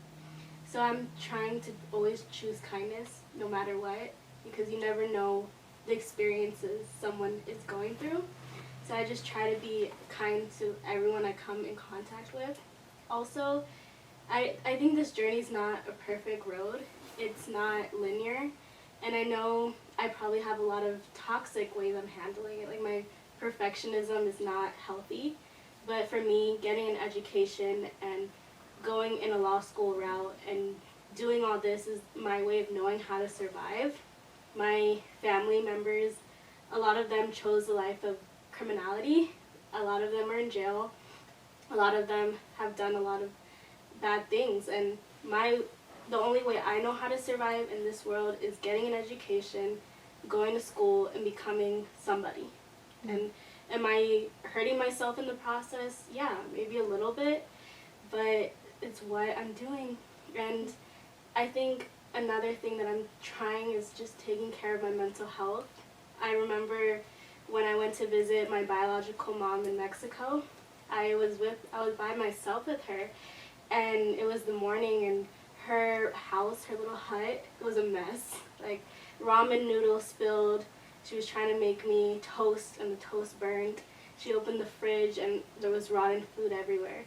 So I'm trying to always choose kindness no matter what, because you never know the experiences someone is going through. So I just try to be kind to everyone I come in contact with. Also, I think this journey is not a perfect road. It's not linear. And I know I probably have a lot of toxic ways I'm handling it. Like, my perfectionism is not healthy. But for me, getting an education and going in a law school route and doing all this is my way of knowing how to survive. My family members, a lot of them chose a life of criminality. A lot of them are in jail. A lot of them have done a lot of bad things, and the only way I know how to survive in this world is getting an education, going to school, and becoming somebody. And am I hurting myself in the process? Yeah, maybe a little bit, but it's what I'm doing. And I think another thing that I'm trying is just taking care of my mental health. I remember when I went to visit my biological mom in Mexico, I was by myself with her, and it was the morning, and her house, her little hut, was a mess. Like, ramen noodles spilled. She was trying to make me toast, and the toast burned. She opened the fridge, and there was rotten food everywhere.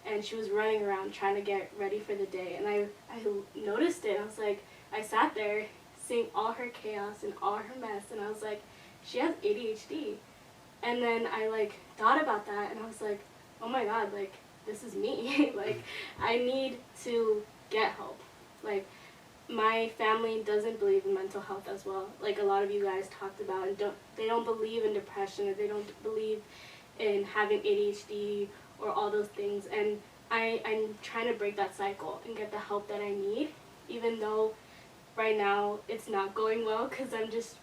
And she was running around trying to get ready for the day. And I noticed it. I was like, I sat there seeing all her chaos and all her mess, and I was like, she has ADHD. And then I thought about that, and I was like, oh my God, this is me. I need to get help. My family doesn't believe in mental health as well. A lot of you guys talked about, and they don't believe in depression, or they don't believe in having ADHD or all those things. And I'm trying to break that cycle and get the help that I need, even though right now it's not going well, because I'm just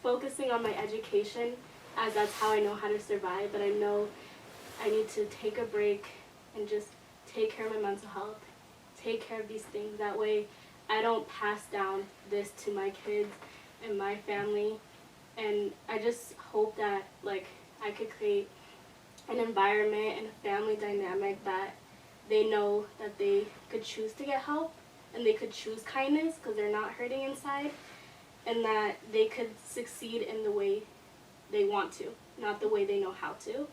focusing on my education, as that's how I know how to survive. But I know I need to take a break and just take care of my mental health, take care of these things. That way I don't pass down this to my kids and my family. And I just hope that I could create an environment and a family dynamic that they know that they could choose to get help, and they could choose kindness because they're not hurting inside, and that they could succeed in the way they want to, not the way they know how to.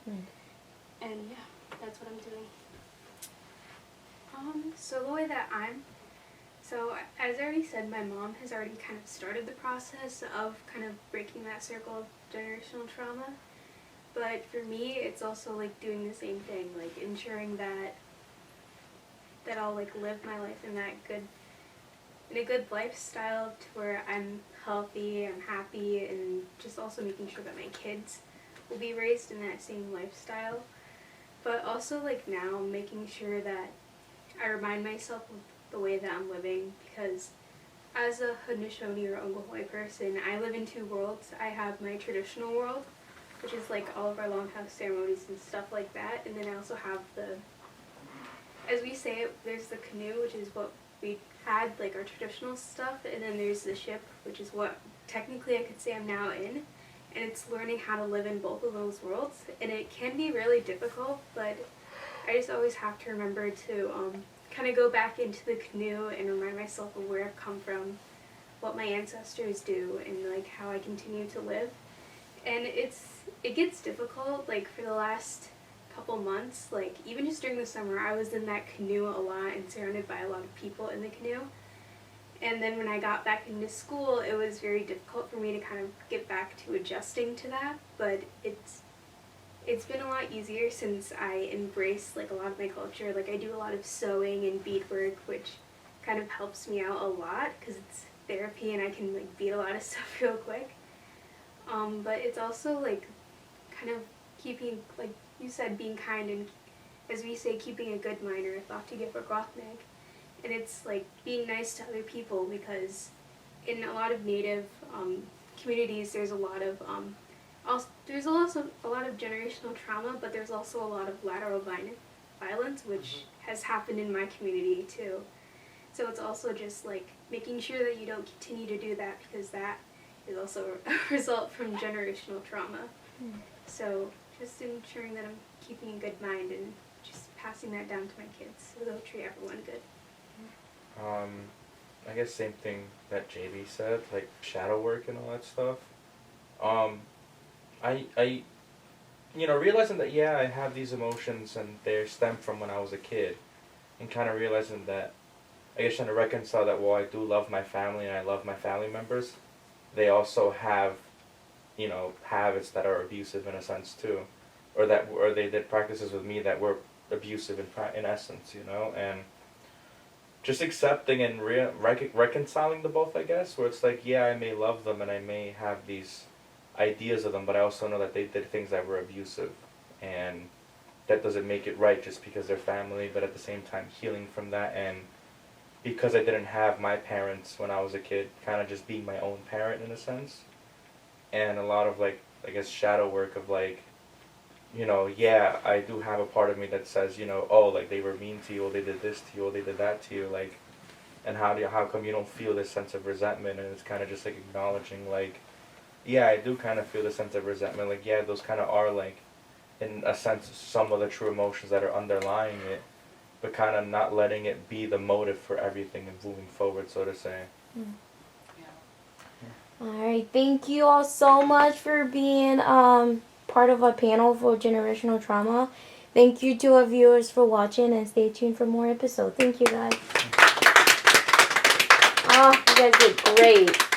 And yeah, that's what I'm doing. So the way that as I already said, my mom has already kind of started the process of kind of breaking that circle of generational trauma. But for me, it's also doing the same thing, ensuring that I'll live my life in a good lifestyle to where I'm healthy, I'm happy, and just also making sure that my kids will be raised in that same lifestyle. But also now making sure that I remind myself of the way that I'm living, because as a Haudenosaunee or Ongahoi person, I live in two worlds. I have my traditional world, which is all of our longhouse ceremonies and stuff like that, and then I also have as we say it, there's the canoe, which is what we had, our traditional stuff, and then there's the ship, which is what technically I could say I'm now in, and it's learning how to live in both of those worlds, and it can be really difficult, but I just always have to remember to kind of go back into the canoe and remind myself of where I've come from, what my ancestors do, and how I continue to live. And it gets difficult, for the last couple months, even just during the summer, I was in that canoe a lot and surrounded by a lot of people in the canoe. And then when I got back into school, it was very difficult for me to kind of get back to adjusting to that, but it's been a lot easier since I embrace a lot of my culture. I do a lot of sewing and beadwork, which kind of helps me out a lot because it's therapy and I can bead a lot of stuff real quick. But it's also kind of keeping, you said, being kind, and as we say, keeping a good mind, or a thought to give a Grothnig. And it's being nice to other people, because in a lot of Native communities there's a lot of Also, there's also a lot of generational trauma, but there's also a lot of lateral violence, which has happened in my community too. So it's also just like making sure that you don't continue to do that, because that is also a result from generational trauma. So just ensuring that I'm keeping a good mind and just passing that down to my kids so they'll treat everyone good. I guess same thing that JB said, like shadow work and all that stuff. I realizing that, yeah, I have these emotions and they stem from when I was a kid, and kind of realizing that, I guess trying to reconcile that while I do love my family and I love my family members, they also have, habits that are abusive in a sense too, or they did practices with me that were abusive in essence, and just accepting and reconciling the both, I guess, where it's like, yeah, I may love them and I may have these ideas of them, but I also know that they did things that were abusive, and that doesn't make it right just because they're family, but at the same time healing from that. And because I didn't have my parents when I was a kid, kind of just being my own parent in a sense, and a lot of, like, I guess, shadow work of, like, yeah, I do have a part of me that says, oh, like, they were mean to you, or they did this to you, or they did that to you, like, and how come you don't feel this sense of resentment? And it's kind of just like acknowledging, like, yeah, I do kind of feel the sense of resentment, like, yeah, those kind of are, like, in a sense, some of the true emotions that are underlying it, but kind of not letting it be the motive for everything and moving forward, so to say. All right, thank you all so much for being part of our panel for generational trauma. Thank you to our viewers for watching, and stay tuned for more episodes. Thank you, guys. Oh, you guys did great.